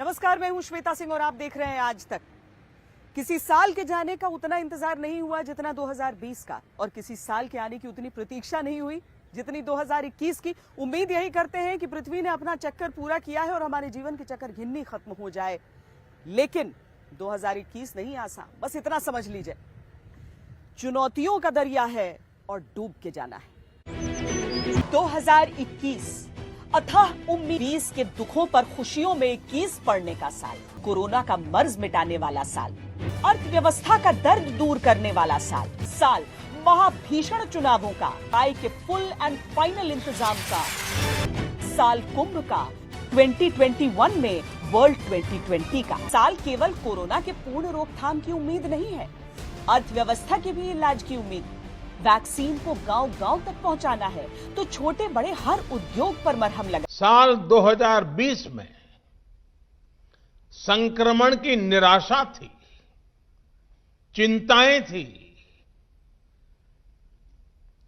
नमस्कार, मैं हूं श्वेता सिंह और आप देख रहे हैं आज तक। किसी साल के जाने का उतना इंतजार नहीं हुआ जितना 2020 का, और किसी साल के आने की उतनी प्रतीक्षा नहीं हुई जितनी 2021 की। उम्मीद यही करते हैं कि पृथ्वी ने अपना चक्कर पूरा किया है और हमारे जीवन की चक्कर गिननी खत्म हो जाए, लेकिन 2021 नहीं आसान। बस इतना समझ लीजिए, चुनौतियों का दरिया है और डूब के जाना है। 2021 अथाह उम्मीद, 20 के दुखों पर खुशियों में 21 पड़ने का साल, कोरोना का मर्ज मिटाने वाला साल, अर्थव्यवस्था का दर्द दूर करने वाला साल महाभीषण चुनावों का, आय के फुल एंड फाइनल इंतजाम का साल, कुंभ का, 2021 में वर्ल्ड 2020 का साल। केवल कोरोना के पूर्ण रोकथाम की उम्मीद नहीं है, अर्थव्यवस्था के भी इलाज की उम्मीद। वैक्सीन को गांव-गांव तक पहुंचाना है तो छोटे बड़े हर उद्योग पर मरहम लगा। साल 2020 में संक्रमण की निराशा थी, चिंताएं थी,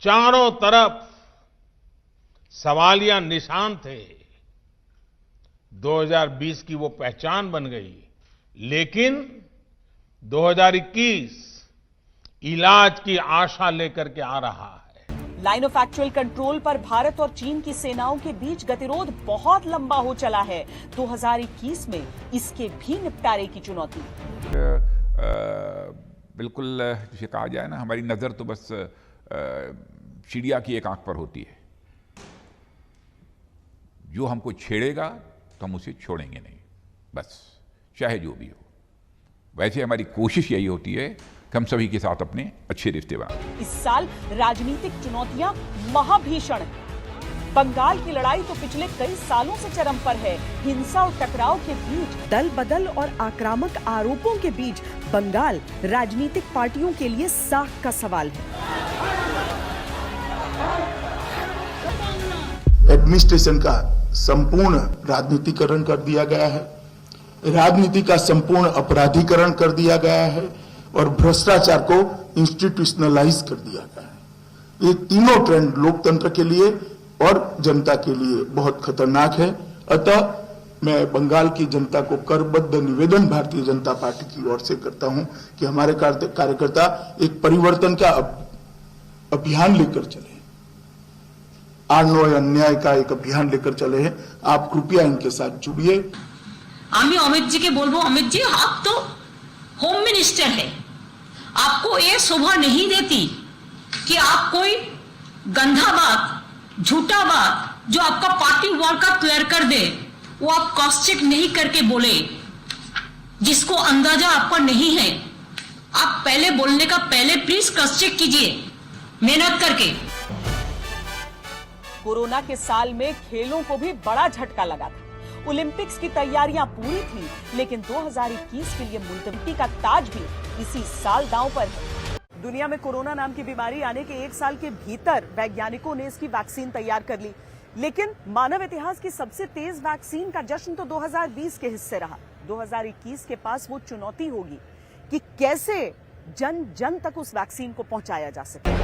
चारों तरफ सवालिया निशान थे। 2020 की वो पहचान बन गई, लेकिन 2021 इलाज की आशा लेकर के आ रहा है। लाइन ऑफ एक्चुअल कंट्रोल पर भारत और चीन की सेनाओं के बीच गतिरोध बहुत लंबा हो चला है। 2021 में इसके भी निपटारे की चुनौती। बिल्कुल जिसे कहा जाए ना, हमारी नजर तो बस चिड़िया की एक आंख पर होती है। जो हमको छेड़ेगा तो हम उसे छोड़ेंगे नहीं, बस चाहे जो भी हो। वैसे हमारी कोशिश यही होती है कि हम सभी के साथ अपने अच्छे रिश्ते बनाएं। इस साल राजनीतिक चुनौतियां महाभीषण हैं। बंगाल की लड़ाई तो पिछले कई सालों से चरम पर है। हिंसा और टकराव के बीच, दल बदल और आक्रामक आरोपों के बीच बंगाल राजनीतिक पार्टियों के लिए साख का सवाल है। एडमिनिस्ट्रेशन का संपूर्ण राजनीतिकरण कर दिया गया है, राजनीति का संपूर्ण अपराधीकरण कर दिया गया है और भ्रष्टाचार को इंस्टीट्यूशनलाइज कर दिया गया है। ये तीनों ट्रेंड लोकतंत्र के लिए और जनता के लिए बहुत खतरनाक है। अतः मैं बंगाल की जनता को करबद्ध निवेदन भारतीय जनता पार्टी की ओर से करता हूं कि हमारे कार्यकर्ता एक परिवर्तन का अभियान लेकर चले, आर्नो अन्याय का एक अभियान लेकर चले हैं। आप कृपया इनके साथ जुड़िए। আমি অমিত जी के बोलबो, अमित जी आप तो होम मिनिस्टर है, आपको ये शोभा नहीं देती कि आप कोई गंदा बात, झूठा बात जो आपका पार्टी वॉर का तैयार कर दे, वो आप क्रॉस चेक नहीं करके बोले, जिसको अंदाजा आपका नहीं है। आप पहले बोलने का पहले प्लीज क्रॉस चेक कीजिए मेहनत करके। कोरोना के साल में खेलों को भी बड़ा झटका लगा था। ओलंपिक्स की तैयारियां पूरी थी, लेकिन 2021 के लिए मुल्तवी का ताज भी इसी साल दांव पर है। दुनिया में कोरोना नाम की बीमारी आने के एक साल के भीतर वैज्ञानिकों ने इसकी वैक्सीन तैयार कर ली, लेकिन मानव इतिहास की सबसे तेज वैक्सीन का जश्न तो 2020 के हिस्से रहा। 2021 के पास वो चुनौती होगी कि कैसे जन जन तक उस वैक्सीन को पहुंचाया जा सके।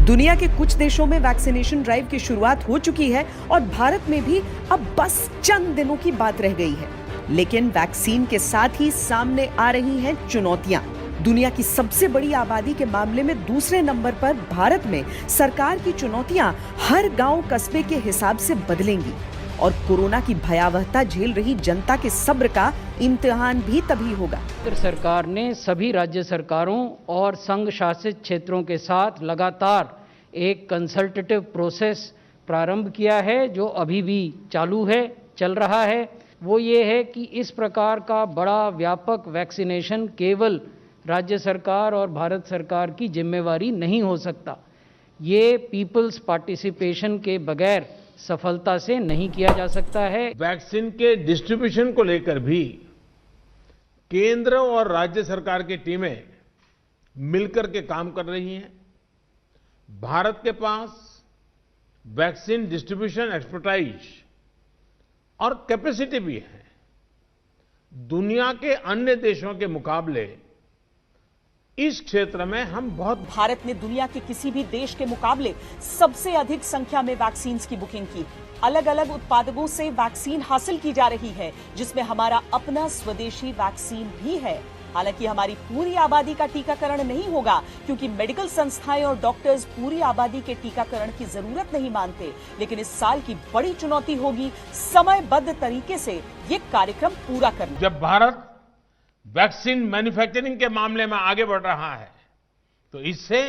दुनिया के कुछ देशों में वैक्सीनेशन ड्राइव की शुरुआत हो चुकी है और भारत में भी अब बस चंद दिनों की बात रह गई है, लेकिन वैक्सीन के साथ ही सामने आ रही हैं चुनौतियां। दुनिया की सबसे बड़ी आबादी के मामले में दूसरे नंबर पर भारत में सरकार की चुनौतियां हर गांव कस्बे के हिसाब से बदलेंगी और कोरोना की भयावहता झेल रही जनता के सब्र का इम्तिहान भी तभी होगा। केंद्र सरकार ने सभी राज्य सरकारों और संघ शासित क्षेत्रों के साथ लगातार एक कंसल्टेटिव प्रोसेस प्रारंभ किया है, जो अभी भी चालू है, चल रहा है। वो ये है कि इस प्रकार का बड़ा व्यापक वैक्सीनेशन केवल राज्य सरकार और भारत सरकार की जिम्मेवारी नहीं हो सकता। ये पीपल्स पार्टिसिपेशन के बगैर सफलता से नहीं किया जा सकता है। वैक्सीन के डिस्ट्रीब्यूशन को लेकर भी केंद्र और राज्य सरकार की टीमें मिलकर के काम कर रही हैं। भारत के पास वैक्सीन डिस्ट्रीब्यूशन एक्सपर्टाइज और कैपेसिटी भी है। दुनिया के अन्य देशों के मुकाबले इस क्षेत्र में हम बहुत भारत ने दुनिया के किसी भी देश के मुकाबले सबसे अधिक संख्या में वैक्सीन की बुकिंग की। अलग अलग उत्पादकों से वैक्सीन हासिल की जा रही है, जिसमें हमारा अपना स्वदेशी वैक्सीन भी है। हालांकि हमारी पूरी आबादी का टीकाकरण नहीं होगा, क्योंकि मेडिकल संस्थाएं और डॉक्टर्स पूरी आबादी के टीकाकरण की जरूरत नहीं मानते। लेकिन इस साल की बड़ी चुनौती होगी समयबद्ध तरीके से ये कार्यक्रम पूरा करना। जब भारत वैक्सीन मैन्युफैक्चरिंग के मामले में आगे बढ़ रहा है, तो इससे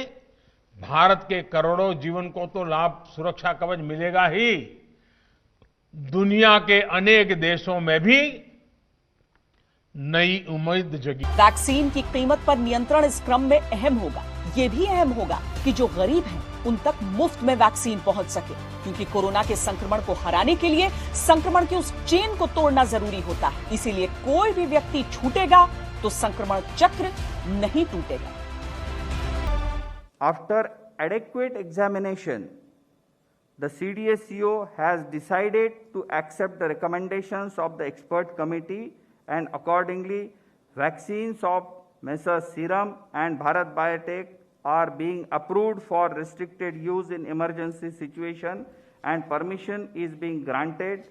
भारत के करोड़ों जीवन को तो लाभ, सुरक्षा कवच मिलेगा ही, दुनिया के अनेक देशों में भी नई उम्मीद जगी। वैक्सीन की कीमत पर नियंत्रण इस क्रम में अहम होगा। ये भी अहम होगा कि जो गरीब हैं उन तक मुफ्त में वैक्सीन पहुंच सके, क्योंकि कोरोना के संक्रमण को हराने के लिए संक्रमण के उस चेन को तोड़ना जरूरी होता है। इसीलिए कोई भी व्यक्ति छूटेगा तो संक्रमण चक्र नहीं टूटेगा। After adequate examination, the CDSCO has decided to accept the recommendations of the expert committee, and accordingly, vaccines of Messrs. Serum and Bharat Biotech are being approved for restricted use in emergency situation, and permission is being granted.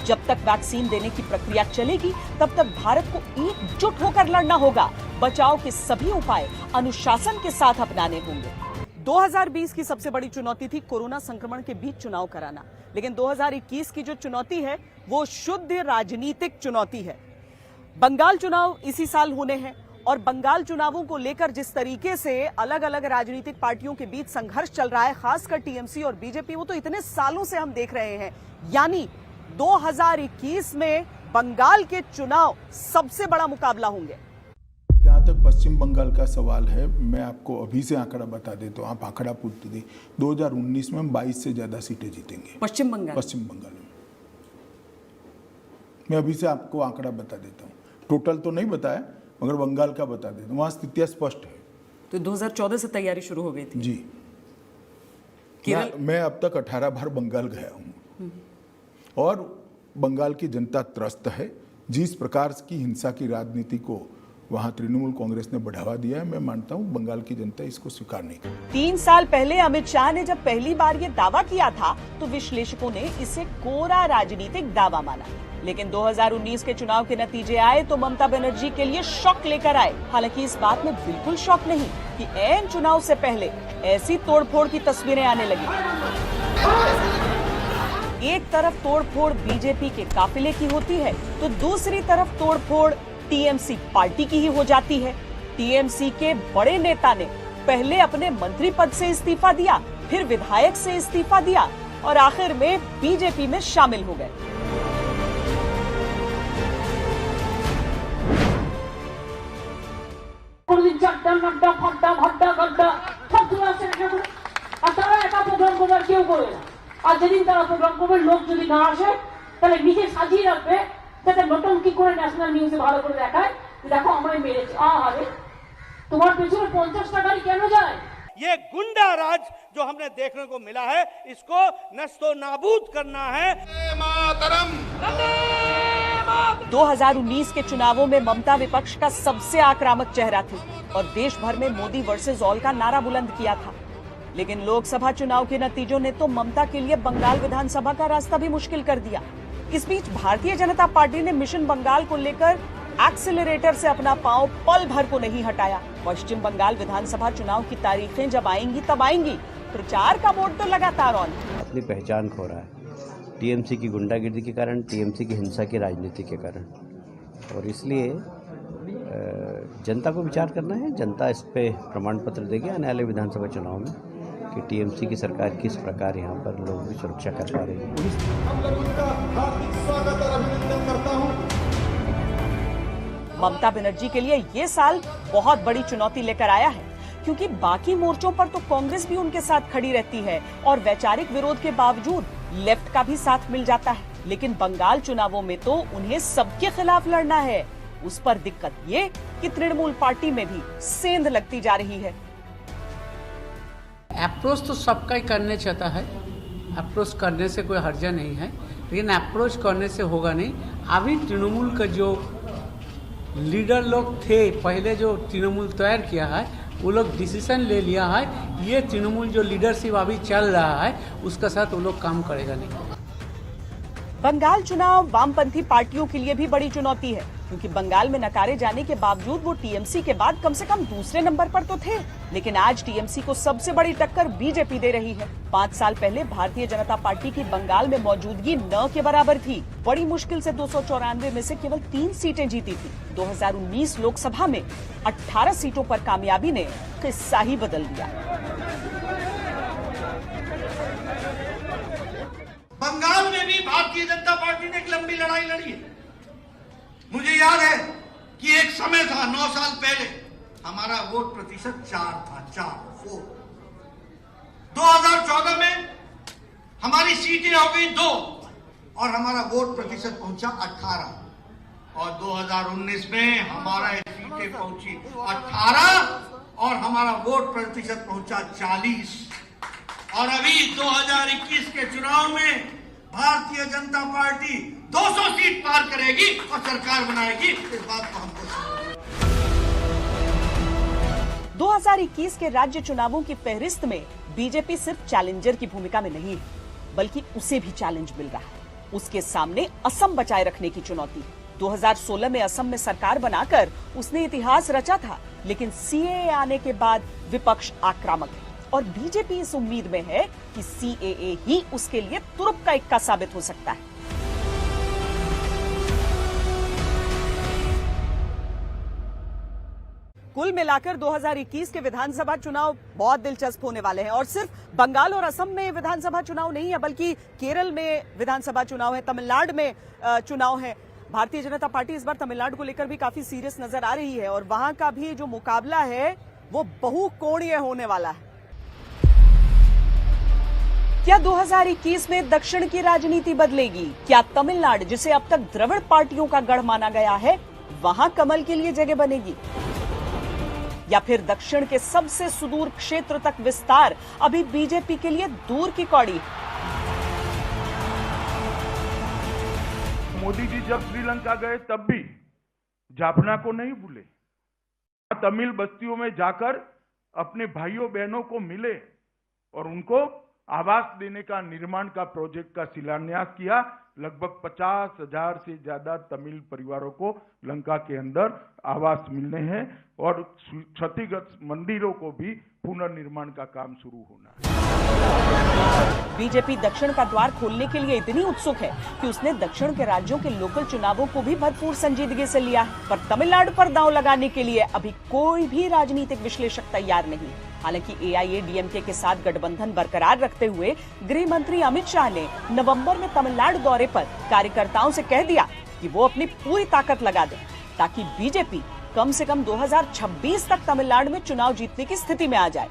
जब तक vaccine देने की प्रक्रिया चलेगी, तब तक भारत को एकजुट होकर लड़ना होगा। बचाव के सभी उपाय अनुशासन के साथ अपनाने होंगे। 2020 की सबसे बड़ी चुनौती थी कोरोना संक्रमण के बीच चुनाव कराना, लेकिन 2021 की जो चुनौती है वो शुद्ध राजनीतिक चुनौती है। बंगाल चुनाव इसी साल होने हैं और बंगाल चुनावों को लेकर जिस तरीके से अलग अलग राजनीतिक पार्टियों के बीच संघर्ष चल रहा है, खासकर टीएमसी और बीजेपी, वो तो इतने सालों से हम देख रहे हैं। यानी 2021 में बंगाल के चुनाव सबसे बड़ा मुकाबला होंगे। जहाँ तक पश्चिम बंगाल का सवाल है, मैं आपको अभी से आंकड़ा बता देता हूँ, आप आंकड़ा पूछते थे। 2019 में 22 से ज्यादा सीटें जीतेंगे पश्चिम बंगाल में। मैं अभी से आपको आंकड़ा बता देता हूँ, टोटल तो नहीं बताया मगर बंगाल का बता देता हूँ। वहाँ स्थितियाँ स्पष्ट है। तो 2014 से तैयारी शुरू हो गई थी जी। मैं अब तक 18 बार बंगाल गया हूँ और बंगाल की जनता त्रस्त है। जिस प्रकार की हिंसा की राजनीति को वहां तृणमूल कांग्रेस ने बढ़ावा दिया है, मैं मानता हूं बंगाल की जनता इसको स्वीकार नहीं करेगी। 3 साल पहले अमित शाह ने जब पहली बार ये दावा किया था, तो विश्लेषकों ने इसे कोरा राजनीतिक दावा माना। लेकिन 2019 के चुनाव के नतीजे आए तो ममता बनर्जी के लिए शॉक लेकर आए। हालांकि इस बात में बिल्कुल शॉक नहीं कि ऐन चुनाव से पहले ऐसी तोड़फोड़ की तस्वीरें आने लगी। एक तरफ तोड़फोड़ बीजेपी के काफिले की होती है, तो दूसरी तरफ तोड़फोड़ टीएमसी पार्टी की ही हो जाती है। टीएमसी के बड़े नेता ने पहले अपने मंत्री पद से इस्तीफा दिया, फिर विधायक से इस्तीफा दिया और आखिर में बीजेपी में शामिल हो गए। আর যেদিন তারা প্রোগ্রাম করবে, লোক যদি না আসে তাহলে নিজে সাজিয়ে রাখবে, যাতে নটঙ্কি করে ন্যাশনাল নিউজে ভালো করে দেখায় দেখো আমরা মেরেছি। আরে তোমার পেছনে 50 টাকারই কেন যায়? ये गुंडा राज जो हमने देखने को मिला है, इसको नस्तो नाबूद करना है। 2019 के चुनावों में ममता विपक्ष का सबसे आक्रामक चेहरा थी और देश भर में मोदी वर्सेस ऑल का नारा बुलंद किया था। लेकिन लोकसभा चुनाव के नतीजों ने तो ममता के लिए बंगाल विधानसभा का रास्ता भी मुश्किल कर दिया। इस बीच भारतीय जनता पार्टी ने मिशन बंगाल को लेकर एक्सीलरेटर से अपना पांव पल भर को नहीं हटाया। पश्चिम बंगाल विधानसभा चुनाव की तारीखें जब आएंगी तब आएंगी, प्रचार का मोड तो लगातार ऑन। अपनी पहचान खो रहा है टीएमसी की गुंडागिर्दी के कारण, टीएमसी की हिंसा की राजनीति के कारण, और इसलिए जनता को विचार करना है। जनता इस पे प्रमाण पत्र देगी आने वाले विधानसभा चुनाव में कि टीएमसी की सरकार किस प्रकार यहाँ पर लोगों की सुरक्षा कर पा रही है। ममता बनर्जी के लिए ये साल बहुत बड़ी चुनौती लेकर आया है, क्योंकि बाकी मोर्चों पर तो कांग्रेस भी उनके साथ खड़ी रहती है और वैचारिक विरोध के बावजूद लेफ्ट का भी साथ मिल जाता है। लेकिन बंगाल चुनावों में तो उन्हें सबके खिलाफ लड़ना है। उस पर दिक्कत ये कि तृणमूल पार्टी में भी सेंध लगती जा रही है। अप्रोच तो सबका ही करने चाहता है, अप्रोच करने से कोई हर्जा नहीं है, लेकिन अप्रोच करने से होगा नहीं। अभी तृणमूल का जो लीडर लोग थे पहले जो तृणमूल तैयार किया है, वो लोग डिसीजन ले लिया है, ये तृणमूल जो लीडरशिप अभी चल रहा है उसके साथ वो लोग काम करेगा नहीं। बंगाल चुनाव वामपंथी पार्टियों के लिए भी बड़ी चुनौती है, क्योंकि बंगाल में नकारे जाने के बावजूद वो टीएमसी के बाद कम से कम दूसरे नंबर पर तो थे, लेकिन आज टीएमसी को सबसे बड़ी टक्कर बीजेपी दे रही है। 5 साल पहले भारतीय जनता पार्टी की बंगाल में मौजूदगी न के बराबर थी। बड़ी मुश्किल से 294 में से केवल 3 सीटें जीती थी। 2019 लोकसभा में 18 सीटों पर कामयाबी ने किस्सा ही बदल दिया। बंगाल में भी भारतीय जनता पार्टी ने एक लंबी लड़ाई लड़ी है। मुझे याद है कि एक समय था 9 साल पहले हमारा वोट प्रतिशत 4 था, 4। 2014 में हमारी सीटें हो गई 2 और हमारा वोट प्रतिशत पहुंचा 18 और 2019 में हमारा सीटें पहुंची 18 और हमारा वोट प्रतिशत पहुंचा 40 और अभी 2021 के चुनाव में भारतीय जनता पार्टी 200 सीट पार करेगी और सरकार बनाएगी। इस बात को हमको 2021 के राज्य चुनावों की फहरिस्त में बीजेपी सिर्फ चैलेंजर की भूमिका में नहीं है, बल्कि उसे भी चैलेंज मिल रहा है। उसके सामने असम बचाए रखने की चुनौती। 2016 में असम में सरकार बनाकर उसने इतिहास रचा था, लेकिन सीएए आने के बाद विपक्ष आक्रामक है और बीजेपी इस उम्मीद में है कि सीएए ही उसके लिए तुरुप का इक्का साबित हो सकता है। कुल मिलाकर 2021 के विधानसभा चुनाव बहुत दिलचस्प होने वाले हैं और सिर्फ बंगाल और असम में विधानसभा चुनाव नहीं है, बल्कि केरल में विधानसभा चुनाव है, तमिलनाडु में चुनाव है। भारतीय जनता पार्टी इस बार तमिलनाडु को लेकर भी काफी सीरियस नजर आ रही है और वहां का भी जो मुकाबला है वो बहुकोणीय होने वाला है। क्या 2021 में दक्षिण की राजनीति बदलेगी? क्या तमिलनाडु, जिसे अब तक द्रविड़ पार्टियों का गढ़ माना गया है, वहां कमल के लिए जगह बनेगी? या फिर दक्षिण के सबसे सुदूर क्षेत्र तक विस्तार अभी बीजेपी के लिए दूर की कौड़ी है? मोदी जी जब श्रीलंका गए तब भी जाफना को नहीं भूले। तमिल बस्तियों में जाकर अपने भाइयों बहनों को मिले और उनको आवास देने का, निर्माण का प्रोजेक्ट का शिलान्यास किया। लगभग 50,000 से ज्यादा तमिल परिवारों को लंका के अंदर आवास मिलने हैं और क्षतिग्रस्त मंदिरों को भी पुनर्निर्माण का काम शुरू होना है। बीजेपी दक्षिण का द्वार खोलने के लिए इतनी उत्सुक है कि उसने दक्षिण के राज्यों के लोकल चुनावों को भी भरपूर संजीदगी से लिया है, पर तमिलनाडु पर दांव लगाने के लिए अभी कोई भी राजनीतिक विश्लेषक तैयार नहीं। हालांकि एआईएडीएमके के साथ गठबंधन बरकरार रखते हुए गृह मंत्री अमित शाह ने नवंबर में तमिलनाडु दौरे पर कार्यकर्ताओं से कह दिया कि वो अपनी पूरी ताकत लगा दें ताकि बीजेपी कम से कम 2026 तक तमिलनाडु में चुनाव जीतने की स्थिति में आ जाए।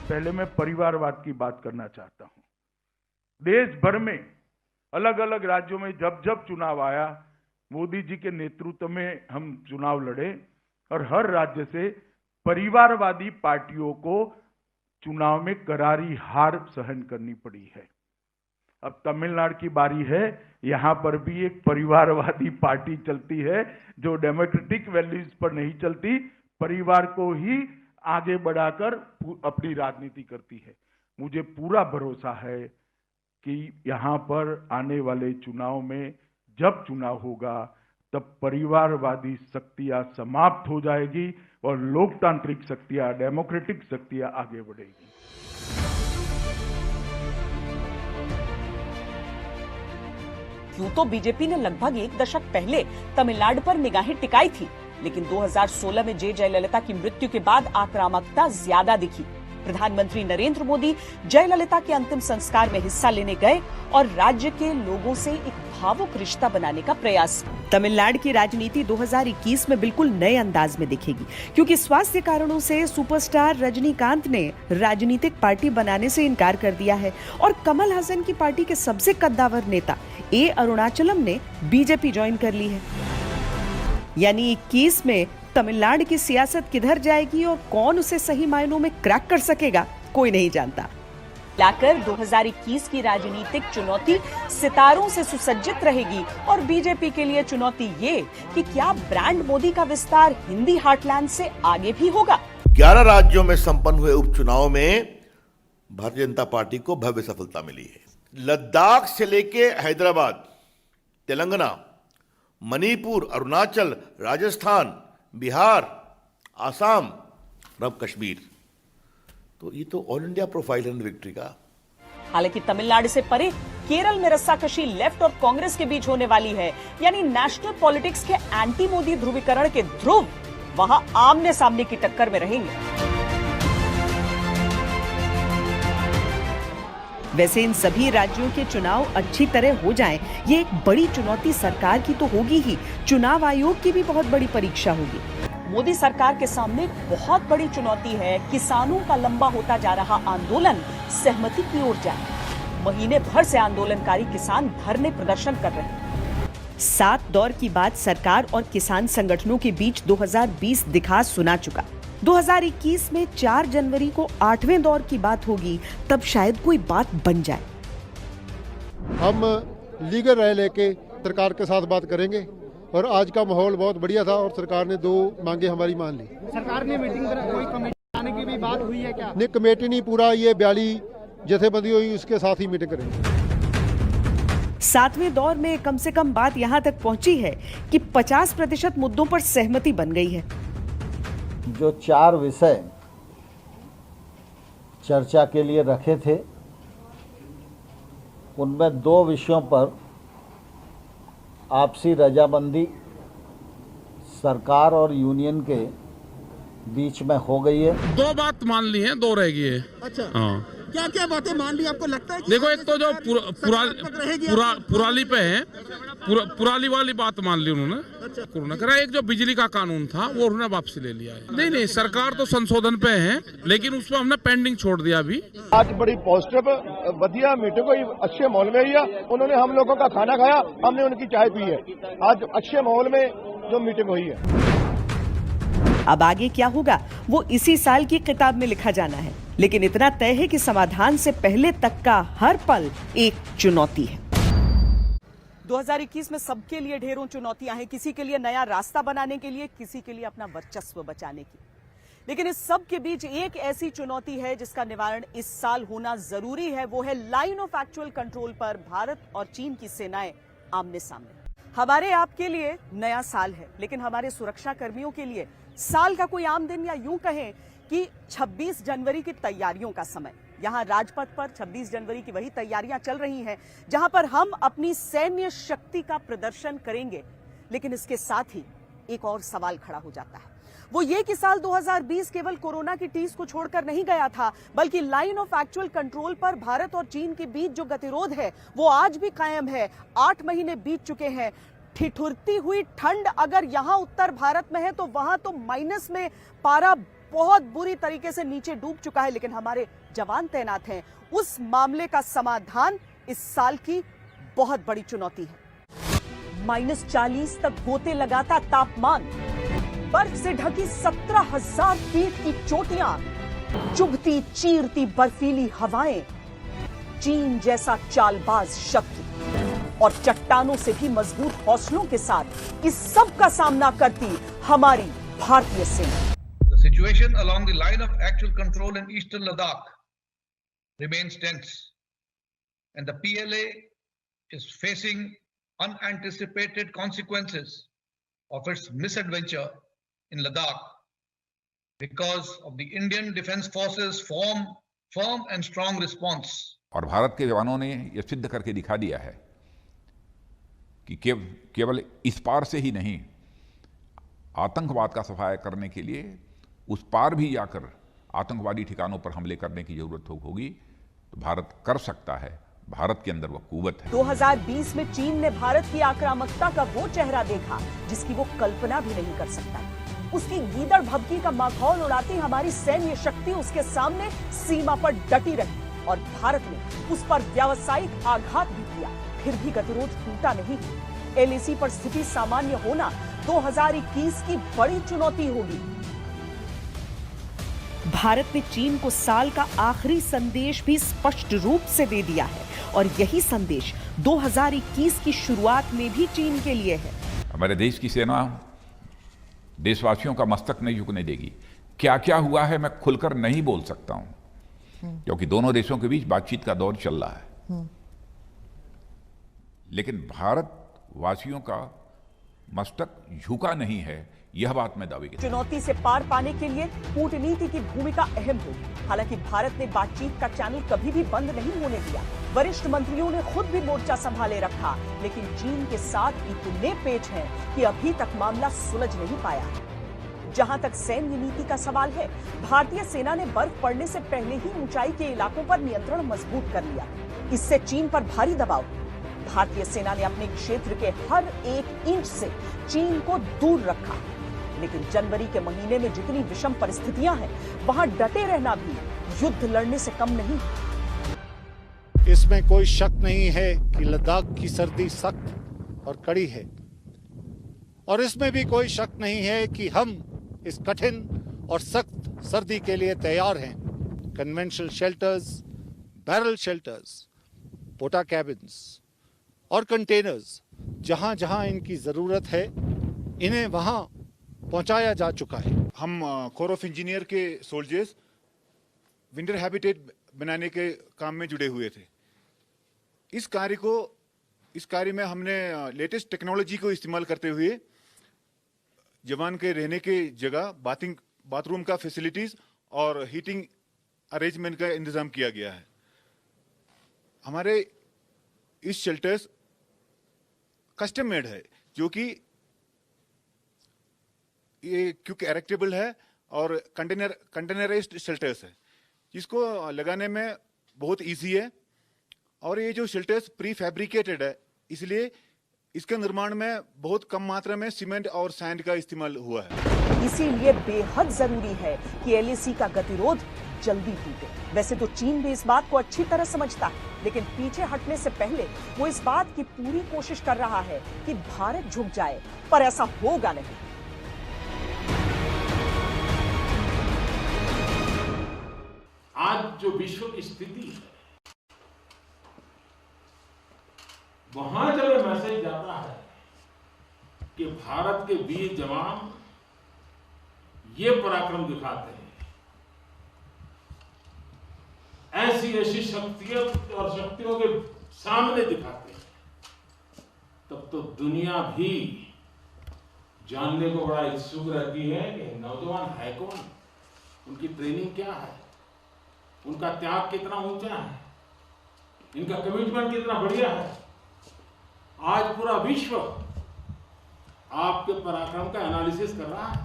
पहले मैं परिवारवाद की बात करना चाहता हूं। देश भर में अलग अलग राज्यों में जब जब चुनाव आया, मोदी जी के नेतृत्व में हम चुनाव लड़े और हर राज्य से परिवारवादी पार्टियों को चुनाव में करारी हार सहन करनी पड़ी है। अब तमिलनाडु की बारी है। यहां पर भी एक परिवारवादी पार्टी चलती है जो डेमोक्रेटिक वैल्यूज पर नहीं चलती, परिवार को ही आगे बढ़ाकर अपनी राजनीति करती है। मुझे पूरा भरोसा है कि यहां पर आने वाले चुनाव में जब चुनाव होगा तब परिवारवादी शक्तियां समाप्त हो जाएगी और लोकतांत्रिक शक्तियां, डेमोक्रेटिक शक्तियां आगे बढ़ेगी। यूं तो बीजेपी ने लगभग 1 दशक पहले तमिलनाडु पर निगाहें टिकाई थी, लेकिन 2016 में जयललिता की मृत्यु के बाद आक्रामकता ज्यादा दिखी। प्रधानमंत्री नरेंद्र मोदी जयललिता के अंतिम संस्कार में हिस्सा लेने गए और राज्य के लोगों से एक भावुक रिश्ता बनाने का प्रयास। तमिलनाडु की राजनीति 2021 में बिल्कुल नए अंदाज में दिखेगी, क्योंकि स्वास्थ्य कारणों से सुपरस्टार रजनीकांत ने राजनीतिक पार्टी बनाने से इनकार कर दिया है और कमल हासन की पार्टी के सबसे कद्दावर नेता ए अरुणाचलम ने बीजेपी ज्वाइन कर ली है। यानी 21 में तमिलनाडु की सियासत किधर जाएगी और कौन उसे सही मायनों में क्रैक कर सकेगा, कोई नहीं जानता। लाकर 2021 की राजनीतिक चुनौती सितारों से सुसज्जित रहेगी और बीजेपी के लिए चुनौती ये कि क्या ब्रांड मोदी का विस्तार हिंदी हार्टलैंड से आगे भी होगा। 11 राज्यों में संपन्न हुए उपचुनाव में भारतीय जनता पार्टी को भव्य सफलता मिली है। लद्दाख से लेके हैदराबाद, तेलंगाना, मणिपुर, अरुणाचल, राजस्थान, बिहार, आसाम, अब कश्मीर, तो ये तो ऑल इंडिया प्रोफाइल है विक्ट्री का। हालांकि तमिलनाडु से परे केरल में रस्साकशी लेफ्ट और कांग्रेस के बीच होने वाली है, यानी नेशनल पॉलिटिक्स के एंटी मोदी ध्रुवीकरण के ध्रुव वहां आमने सामने की टक्कर में रहेंगे। वैसे इन सभी राज्यों के चुनाव अच्छी तरह हो जाएं, ये एक बड़ी चुनौती सरकार की तो होगी ही, चुनाव आयोग की भी बहुत बड़ी परीक्षा होगी। मोदी सरकार के सामने एक बहुत बड़ी चुनौती है, किसानों का लंबा होता जा रहा आंदोलन सहमति की ओर जाए। महीने भर से आंदोलनकारी किसान धरने प्रदर्शन कर रहे हैं। 7 दौर की बात सरकार और किसान संगठनों के बीच 2020 दिखा सुना चुका। 2021 में 4 जनवरी को 8वें दौर की बात होगी, तब शायद कोई बात बन जाए। हम लीगल राय लेके सरकार के साथ बात करेंगे और आज का माहौल बहुत बढ़िया था और सरकार ने 2 मांगे हमारी मान ली। सरकार ने मीटिंग कर कोई कमेटी आने की भी बात हुई है क्या? नहीं, कमेटी नहीं, पूरा ये 42 जथेबंदी हुई, उसके साथ ही मीटिंग करेंगे। 7वें दौर में कम से कम बात यहां तक पहुंची है कि 50% मुद्दों पर सहमति बन गई है। जो 4 विषय चर्चा के लिए रखे थे, उनमें 2 विषयों पर आपसी रजामंदी सरकार और यूनियन के बीच में हो गई है। 2 बात मान ली है, 2 रह गई है। अच्छा, हाँ। क्या क्या बातें मान ली आपको लगता है? देखो, एक तो जो पुराली पे है, पुराली वाली बात मान ली उन्होंने। अच्छा, कोरोना करा। एक जो बिजली का कानून था वो उन्होंने वापसी ले लिया है। नहीं, सरकार तो संशोधन पे है, लेकिन उसमें हमने पेंडिंग छोड़ दिया अभी। आज बड़ी पॉजिटिव बढ़िया मीटिंग हुई, अच्छे माहौल में हुई। उन्होंने हम लोगों का खाना खाया, हमने उनकी चाय पी है। आज अच्छे माहौल में जो मीटिंग हुई है। अब आगे क्या होगा वो इसी साल की किताब में लिखा जाना है, लेकिन इतना तय है कि समाधान से पहले तक का हर पल एक चुनौती है। 2021 में सबके लिए ढेरों चुनौतियां हैं, किसी के लिए नया रास्ता बनाने के लिए, किसी के लिए अपना वर्चस्व बचाने की। लेकिन इस सब के बीच एक ऐसी चुनौती है जिसका निवारण इस साल होना जरूरी है, वो है लाइन ऑफ एक्चुअल कंट्रोल पर भारत और चीन की सेनाएं आमने सामने। हमारे आपके लिए नया साल है, लेकिन हमारे सुरक्षा कर्मियों के लिए साल का कोई आम दिन, या यूं कहें कि 26 जनवरी की तैयारियों का समय। यहां राजपथ पर 26 जनवरी की वही तैयारियां चल रही हैं जहां पर हम अपनी सैन्य शक्ति का प्रदर्शन करेंगे। लेकिन इसके साथ ही एक और सवाल खड़ा हो जाता है, वो ये कि साल 2020 केवल कोरोना की टीस को छोड़कर नहीं गया था, बल्कि लाइन ऑफ एक्चुअल कंट्रोल पर भारत और चीन के बीच जो गतिरोध है वो आज भी कायम है। 8 महीने बीत चुके हैं। ठिठुरती हुई ठंड अगर यहां उत्तर भारत में है तो वहां तो माइनस में पारा बहुत बुरी तरीके से नीचे डूब चुका है, लेकिन हमारे जवान तैनात हैं। उस मामले का समाधान इस साल की बहुत बड़ी चुनौती है। -40 तक होते लगाता तापमान, बर्फ से ढकी 17,000 फीट की चोटियां, चुभती चीरती बर्फीली हवाएं, चीन जैसा चालबाज शत्रु और चट्टानों से भी मजबूत हौसलों के साथ इस सब का सामना करती हमारी भारतीय सेना। The situation along the line of actual control in eastern Ladakh remains tense, and the PLA is facing unanticipated consequences of its misadventure in Ladakh because of the Indian Defence Forces firm and strong response. और भारत के जवानों ने यह सिद्ध करके दिखा दिया है कि केवल इस पार से ही नहीं, आतंकवाद का सफाया करने के लिए उस पार भी जाकर आतंकवादी ठिकानों पर हमले करने की जरूरत होगी तो भारत कर सकता है। भारत के अंदर वो कुव्वत है। 2020 में चीन ने भारत की आक्रामकता का वो चेहरा देखा जिसकी वो कल्पना भी नहीं कर सकता। उसकी गीदड़ भभकी का माहौल उड़ाती हमारी सैन्य शक्ति उसके सामने सीमा पर डटी रही और भारत ने उस पर व्यावसायिक आघात भी किया, फिर भी गतिरोध टूटा नहीं। LAC पर स्थिति सामान्य होना 2021 की बड़ी चुनौती होगी। भारत ने चीन को साल का आखिरी संदेश भी स्पष्ट रूप से दे दिया है और यही संदेश 2021 की शुरुआत में भी चीन के लिए है। हमारे देश की सेना देशवासियों का मस्तक नहीं झुकने देगी। क्या क्या हुआ है मैं खुलकर नहीं बोल सकता हूं, क्योंकि दोनों देशों के बीच बातचीत का दौर चल रहा है, लेकिन भारतवासियों का मस्तक झुका नहीं है, यह बात मैं दावे की। चुनौती से पार पाने के लिए कूटनीति की भूमिका अहम होगी। हालांकि भारत ने बातचीत का चैनल कभी भी बंद नहीं होने दिया। वरिष्ठ मंत्रियों ने खुद भी मोर्चा संभाले रखा, लेकिन चीन के साथ इतने पेच हैं कि अभी तक मामला सुलझ नहीं पाया। जहां तक सैन्य नीति का सवाल है, भारतीय सेना ने बर्फ पड़ने से पहले ही ऊंचाई के इलाकों पर नियंत्रण मजबूत कर लिया। इससे चीन पर भारी दबाव। भारतीय सेना ने अपने क्षेत्र के हर एक इंच से चीन को दूर रखा, लेकिन जनवरी के महीने में जितनी विषम परिस्थितियां हैं, वहां डटे रहना भी युद्ध लड़ने से कम नहीं। इसमें कोई शक नहीं है कि लद्दाख की सर्दी सख्त और कड़ी है, और इसमें भी कोई शक नहीं है कि हम इस कठिन और सख्त सर्दी के लिए तैयार हैं। कन्वेंशनल शेल्टर्स, बैरल शेल्टर्स, पोटा कैबिन्स और कंटेनर्स, जहां जहां इनकी जरूरत है, इन्हें वहां पहुंचाया जा चुका है। हम कोर ऑफ इंजीनियर के सोल्जर्स विंटर हैबिटेट बनाने के काम में जुड़े हुए थे। इस कार्य में हमने लेटेस्ट टेक्नोलॉजी को इस्तेमाल करते हुए जवान के रहने के जगह, बाथरूम का फैसिलिटीज और हीटिंग अरेंजमेंट का इंतजाम किया गया है। हमारे इस शेल्टर्स कस्टम मेड है, जो कि ये क्योंकि एरेक्टेबल है और कंटेनराइज्ड शेल्टर्स है, जिसको लगाने में बहुत इजी है। और ये जो शेल्टर्स प्री फैब्रिकेटेड है, इसलिए इसके निर्माण में बहुत कम मात्रा में सीमेंट और सैंड का इस्तेमाल हुआ है। इसीलिए बेहद जरूरी है कि एलएसी का गतिरोध जल्दी टूटे। वैसे तो चीन भी इस बात को अच्छी तरह समझता है, लेकिन पीछे हटने से पहले वो इस बात की पूरी कोशिश कर रहा है कि भारत झुक जाए, पर ऐसा होगा नहीं। आज जो विश्व की स्थिति है, वहां जब ये मैसेज जाता है कि भारत के वीर जवान ये पराक्रम दिखाते हैं, ऐसी शक्तियों के सामने दिखाते हैं, तब तो दुनिया भी जानने को बड़ा इच्छुक रहती है कि नौजवान है कौन, उनकी ट्रेनिंग क्या है, उनका त्याग कितना ऊंचा है, इनका कमिटमेंट कितना बढ़िया है। आज पूरा विश्व आपके पराक्रम का एनालिसिस कर रहा है।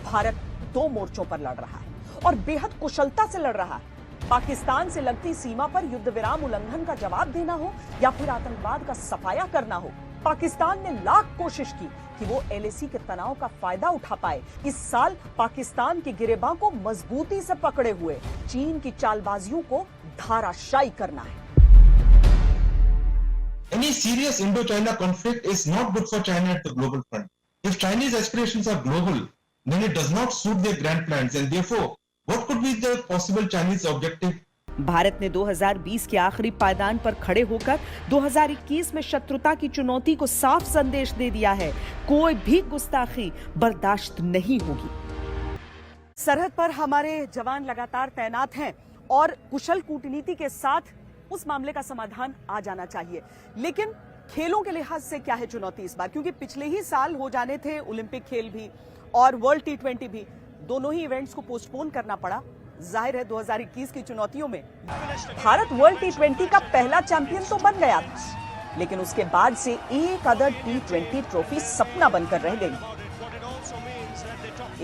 भारत दो मोर्चों पर लड़ रहा है और बेहद कुशलता से लड़ रहा है। पाकिस्तान से लगती सीमा पर युद्ध विराम उल्लंघन का जवाब देना हो या फिर आतंकवाद का सफाया करना हो, पाकिस्तान ने लाख कोशिश की कि वो एलएसी के तनाव का फायदा उठा पाए। इस साल पाकिस्तान के गिरेबां को मजबूती से पकड़े हुए चीन की चालबाजियों को धाराशायी करना है। Any serious Indo-China conflict is not good for China at the global front. If Chinese aspirations are global, then it does not suit their grand plans, and therefore, what could be the possible Chinese objective? Bharat ने 2020 के आखिरी पायदान पर खड़े होकर 2021 में शत्रुता की चुनौती को साफ संदेश दे दिया है। कोई भी गुस्ताखी बर्दाश्त नहीं होगी। सरहद पर हमारे जवान लगातार तैनात हैं और कुशल कूटनीति के साथ उस मामले का समाधान आ जाना चाहिए। लेकिन खेलों के लिहाज से क्या है चुनौती इस बार, क्योंकि पिछले ही साल हो जाने थे ओलंपिक खेल भी और वर्ल्ड T20 भी, दोनों ही इवेंट्स को पोस्टपोन करना पड़ा। जाहिर है 2021 की चुनौतियों में भारत वर्ल्ड T20 का पहला चैंपियन तो बन गया था, लेकिन उसके बाद से एक अदर T20 ट्रॉफी सपना बनकर रह गई।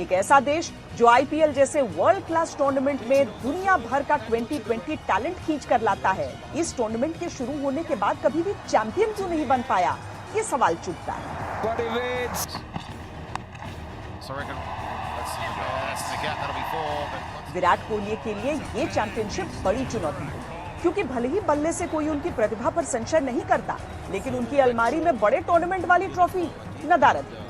एक ऐसा देश जो आईपीएल जैसे वर्ल्ड क्लास टूर्नामेंट में दुनिया भर का 2020 टैलेंट खींच कर लाता है, इस टूर्नामेंट के शुरू होने के बाद कभी भी चैंपियन क्यों नहीं बन पाया, ये सवाल चुभता है। विराट कोहली के लिए ये चैंपियनशिप बड़ी चुनौती है। क्योंकि भले ही बल्ले से कोई उनकी प्रतिभा पर संशय नहीं करता, लेकिन उनकी अलमारी में बड़े टूर्नामेंट वाली ट्रॉफी नदारद है।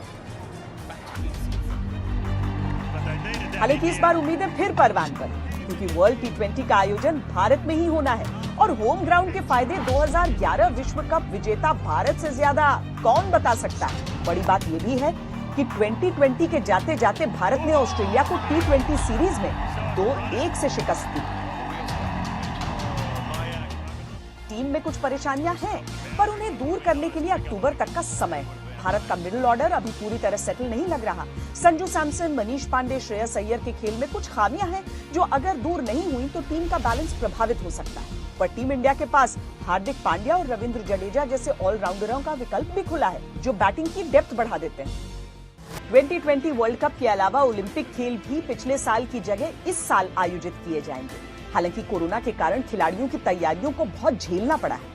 हालांकि इस बार उम्मीदें फिर परवान पर, क्योंकि वर्ल्ड T20 का आयोजन भारत में ही होना है और होम ग्राउंड के फायदे 2011 विश्व कप विजेता भारत से ज्यादा कौन बता सकता है। बड़ी बात यह भी है कि 2020 के जाते जाते भारत ने ऑस्ट्रेलिया को T20 सीरीज में 2-1 से शिकस्त दी। टीम में कुछ परेशानियां हैं, पर उन्हें दूर करने के लिए अक्टूबर तक का समय है। भारत का मिडिल ऑर्डर अभी पूरी तरह सेटल नहीं लग रहा। संजू सैमसन, मनीष पांडे, श्रेयस अय्यर के खेल में कुछ खामियां हैं जो अगर दूर नहीं हुई तो टीम का बैलेंस प्रभावित हो सकता है। पर टीम इंडिया के पास हार्दिक पांड्या और रविंद्र जडेजा जैसे ऑलराउंडरों का विकल्प भी खुला है, जो बैटिंग की डेप्थ बढ़ा देते हैं। 2020 वर्ल्ड कप के अलावा ओलंपिक खेल भी पिछले साल की जगह इस साल आयोजित किए जाएंगे। हालांकि कोरोना के कारण खिलाड़ियों की तैयारियों को बहुत झेलना पड़ा है।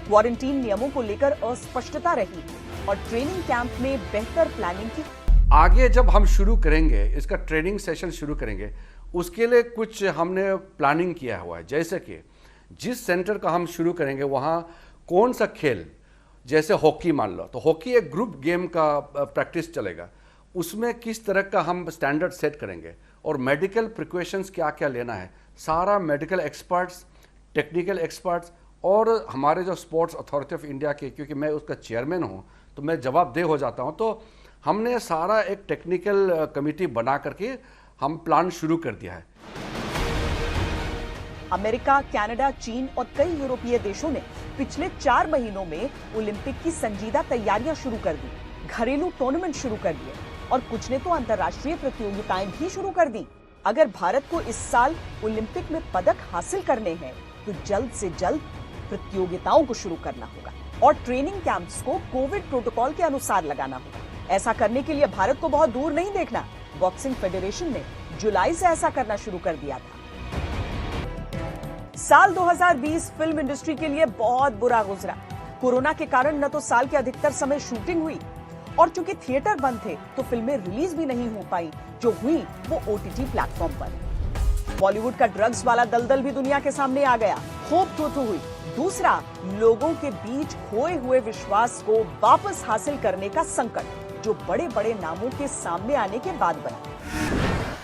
क्वारंटीन नियमों को लेकर अस्पष्टता रही और ट्रेनिंग कैंप में बेहतर प्लानिंग की। आगे जब हम शुरू करेंगे, इसका ट्रेनिंग सेशन शुरू करेंगे, उसके लिए कुछ हमने प्लानिंग किया हुआ है। जैसे कि जिस सेंटर का हम शुरू करेंगे वहाँ कौन सा खेल, जैसे हॉकी मान लो, तो हॉकी एक ग्रुप गेम का प्रैक्टिस चलेगा, उसमें किस तरह का हम स्टैंडर्ड सेट करेंगे और मेडिकल प्रिकॉशंस क्या क्या लेना है, सारा मेडिकल एक्सपर्ट्स, टेक्निकल एक्सपर्ट्स और हमारे जो स्पोर्ट्स अथॉरिटी ऑफ इंडिया के, क्योंकि मैं उसका चेयरमैन हूँ तो मैं जवाबदेह हो जाता हूँ, तो हमने सारा एक टेक्निकल कमेटी बना करके हम प्लान शुरू कर दिया है। अमेरिका, कनाडा, चीन और कई यूरोपीय देशों ने पिछले 4 महीनों में ओलंपिक की संजीदा तैयारियां शुरू कर दी, घरेलू टूर्नामेंट शुरू कर दिए और कुछ ने तो अंतर्राष्ट्रीय प्रतियोगिताएं भी शुरू कर दी। अगर भारत को इस साल ओलंपिक में पदक हासिल करने हैं तो जल्द से जल्द प्रतियोगिताओं को शुरू करना होगा और ट्रेनिंग कैंप्स को कोविड प्रोटोकॉल के अनुसार लगाना होगा। ऐसा करने के लिए भारत को बहुत दूर नहीं देखना। बॉक्सिंग फेडरेशन ने जुलाई से ऐसा करना शुरू कर दिया था। साल 2020 फिल्म इंडस्ट्री के लिए बहुत बुरा गुजरा। कोरोना के कारण न तो साल के अधिकतर समय शूटिंग हुई और चूंकि थिएटर बंद थे तो फिल्में रिलीज भी नहीं हो पाई, जो हुई वो OTT प्लेटफॉर्म पर। बॉलीवुड का ड्रग्स वाला दलदल भी दुनिया के सामने आ गया, होप तो हुई। दूसरा, लोगों के बीच खोए हुए विश्वास को वापस हासिल करने का संकट, जो बड़े बड़े नामों के सामने आने के बाद बना।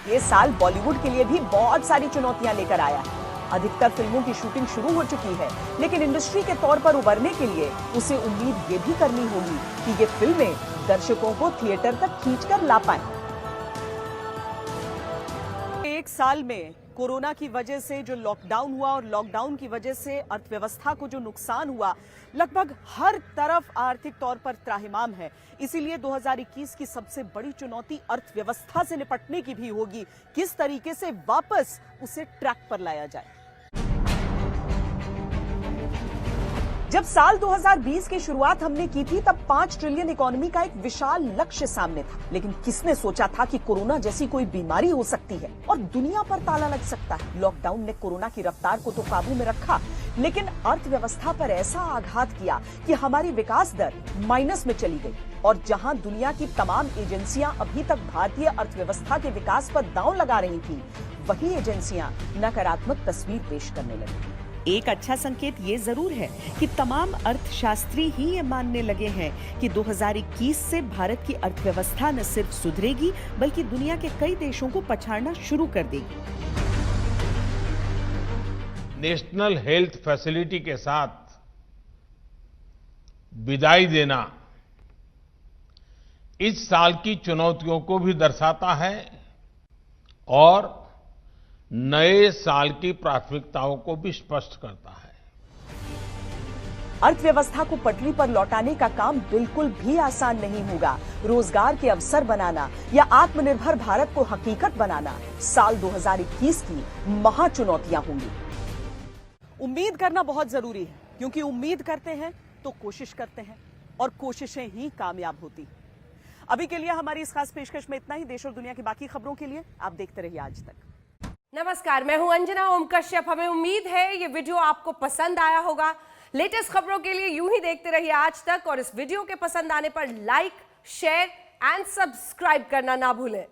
ये साल बॉलीवुड के लिए भी बहुत सारी चुनौतियां लेकर आया है। अधिकतर फिल्मों की शूटिंग शुरू हो चुकी है, लेकिन इंडस्ट्री के तौर पर उभरने के लिए उसे उम्मीद ये भी करनी होगी कि ये फिल्में दर्शकों को थिएटर तक खींचकर ला पाएं। एक साल में कोरोना की वजह से जो लॉकडाउन हुआ और लॉकडाउन की वजह से अर्थव्यवस्था को जो नुकसान हुआ, लगभग हर तरफ आर्थिक तौर पर त्राहिमाम है। इसीलिए 2021 की सबसे बड़ी चुनौती अर्थव्यवस्था से निपटने की भी होगी। किस तरीके से वापस उसे ट्रैक पर लाया जाए। जब साल 2020 की शुरुआत हमने की थी तब 5 ट्रिलियन इकोनॉमी का एक विशाल लक्ष्य सामने था, लेकिन किसने सोचा था कि कोरोना जैसी कोई बीमारी हो सकती है और दुनिया पर ताला लग सकता है। लॉकडाउन ने कोरोना की रफ्तार को तो काबू में रखा, लेकिन अर्थव्यवस्था पर ऐसा आघात किया कि हमारी विकास दर माइनस में चली गई और जहां दुनिया की तमाम एजेंसियां अभी तक भारतीय अर्थव्यवस्था के विकास पर दांव लगा रही थी, वही एजेंसियां नकारात्मक तस्वीर पेश करने लगी। एक अच्छा संकेत ये जरूर है कि तमाम अर्थशास्त्री ही ये मानने लगे हैं कि 2021 से भारत की अर्थव्यवस्था न सिर्फ सुधरेगी बल्कि दुनिया के कई देशों को पछाड़ना शुरू कर देगी। नेशनल हेल्थ फैसिलिटी के साथ विदाई देना इस साल की चुनौतियों को भी दर्शाता है और नए साल की प्राथमिकताओं को भी स्पष्ट करता है। अर्थव्यवस्था को पटरी पर लौटाने का काम बिल्कुल भी आसान नहीं होगा। रोजगार के अवसर बनाना या आत्मनिर्भर भारत को हकीकत बनाना साल 2021 की महा चुनौतियां होंगी। उम्मीद करना बहुत जरूरी है, क्योंकि उम्मीद करते हैं तो कोशिश करते हैं और कोशिशें ही कामयाब होती हैं। अभी के लिए हमारी इस खास पेशकश में इतना ही। देश और दुनिया की बाकी खबरों के लिए आप देखते रहिए आज तक। नमस्कार, मैं हूं अंजना ओम कश्यप। हमें उम्मीद है ये वीडियो आपको पसंद आया होगा। लेटेस्ट खबरों के लिए यूं ही देखते रहिए आज तक और इस वीडियो के पसंद आने पर लाइक, शेयर एंड सब्सक्राइब करना ना भूलें।